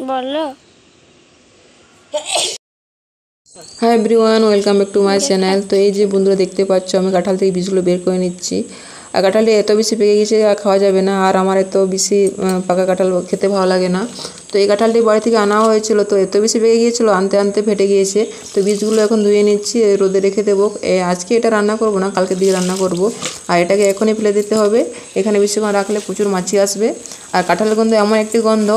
বলো। Hi everyone, welcome back to my channel. তো এই যে বন্ধুরা দেখতে পাচ্ছ, আমি কাঁঠাল থেকে বীজগুলো বের করে নিচ্ছি। আর কাঁঠালটি এত বেশি পেকে গেছে আর খাওয়া যাবে না, আর আমার এত বেশি পাকা কাঁঠাল খেতে ভালো লাগে না। তো এই কাঁঠালটি বাড়ি থেকে আনা হয়েছিল, তো এত বেশি পেকে গিয়েছিলো, আনতে আনতে ফেটে গিয়েছে। তো বীজগুলো এখন ধুয়ে নিচ্ছি, রোদে রেখে দেবো। আজকে এটা রান্না করব না, কালকে দিকে রান্না করব। আর এটাকে এখনই ফেলে দিতে হবে, এখানে বেশিক্ষণ রাখলে প্রচুর মাছি আসবে। আর কাঁঠালের গন্ধ এমন একটি গন্ধ,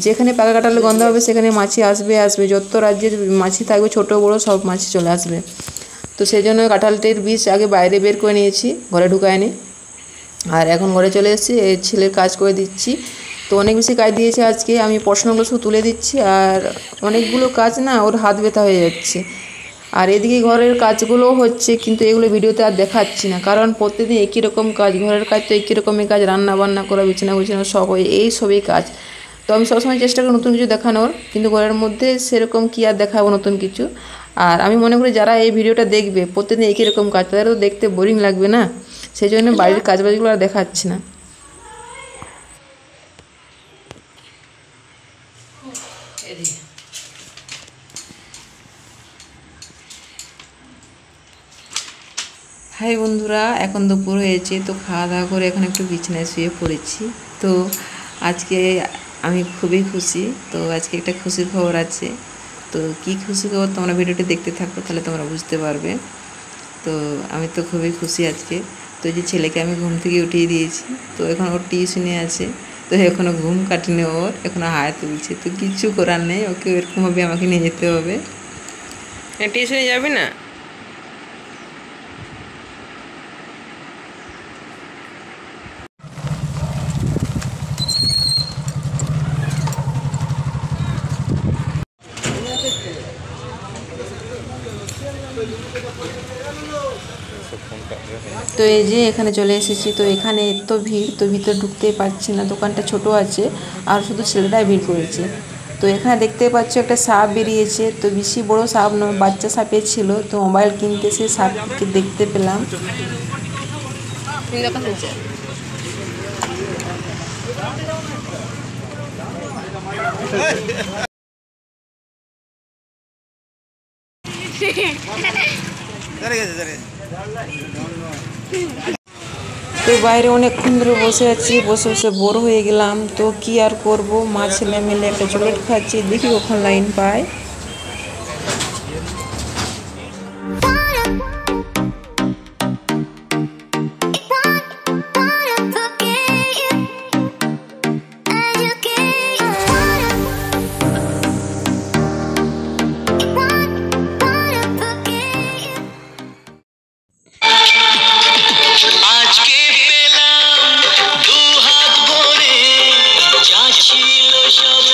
যেখানে পাকা কাঁঠালের গন্ধ হবে সেখানে মাছি আসবে। যত রাজ্যের মাছি থাকবে, ছোট বড় সব মাছি চলে আসবে। তো সেই জন্য কাঁঠালটির বীজ আগে বাইরে বের করে নিয়েছি, ঘরে ঢুকায়নি। আর এখন ঘরে চলে এসেছি, এই ছেলের কাজ করে দিচ্ছি। তো অনেক বেশি কাজ দিয়েছে আজকে, আমি প্রশ্নগুলো শুধু তুলে দিচ্ছি। আর অনেকগুলো কাজ না, ওর হাত ব্যথা হয়ে যাচ্ছে। আর এদিকে ঘরের কাজগুলোও হচ্ছে, কিন্তু এগুলো ভিডিওতে আর দেখাচ্ছি না, কারণ প্রতিদিন একই রকম কাজ। ঘরের কাজ তো একই রকমের কাজ, রান্না বান্না করা, বিছানা বিছানা সব এই সবই কাজ। তো আমি সবসময় চেষ্টা করি নতুন কিছু দেখানোর, কিন্তু ঘরের মধ্যে সেরকম কি আর দেখাবো নতুন কিছু। আর আমি মনে করি যারা এই ভিডিওটা দেখবে প্রতিদিন একই রকম কাজ, তাদের তো দেখতে বোরিং লাগবে না, সেই জন্য বাড়ির কাজবাজগুলো আর দেখাচ্ছি না। হাই বন্ধুরা, এখন দুপুর হয়েছে, তো খাওয়া দাওয়া করে এখন একটু বিছানায় শুয়ে পড়েছি। তো আজকে আমি খুবই খুশি। তো আজকে একটা খুশির খবর আছে। তো কি খুশি খবর, তোমরা ভিডিওটি দেখতে থাকো, তাহলে তোমরা বুঝতে পারবে। তো আমি তো খুবই খুশি আজকে। তো যে ছেলেকে আমি ঘুম থেকে উঠিয়ে দিয়েছি, তো এখন ওর টিউশনে আছে। তো এখনও ঘুম কাটেনি ওর, এখনও হায় তুলছে। তো কিছু করার নেই, ওকে এরকমভাবে আমাকে নিয়ে যেতে হবে। টিউশনে যাবি না? তো এই যে এখানে চলে এসেছি। তো এখানে এত ভিড়, তো ভিতরে ঢুকতেই পারছি না, দোকানটা ছোট আছে আর শুধু ছেলেটাই ভিড় করেছে। তো এখানে দেখতে পাচ্ছ একটা সাপ বেরিয়েছে। তো বেশি বড় সাপ নয়, বাচ্চা সাপে ছিল। তো মোবাইল কিনতে সে সাপকে দেখতে পেলাম। তো বাইরে অনেকক্ষণ ধরে বসে আছি, বসে বসে বোর হয়ে গেলাম। তো কি আর করব, মা ছেলে মিলে একটা চকলেট খাচ্ছি, দেখি কখন লাইন পায়। আজকে পেলাম দু হাত ভরে, যা ছিল সব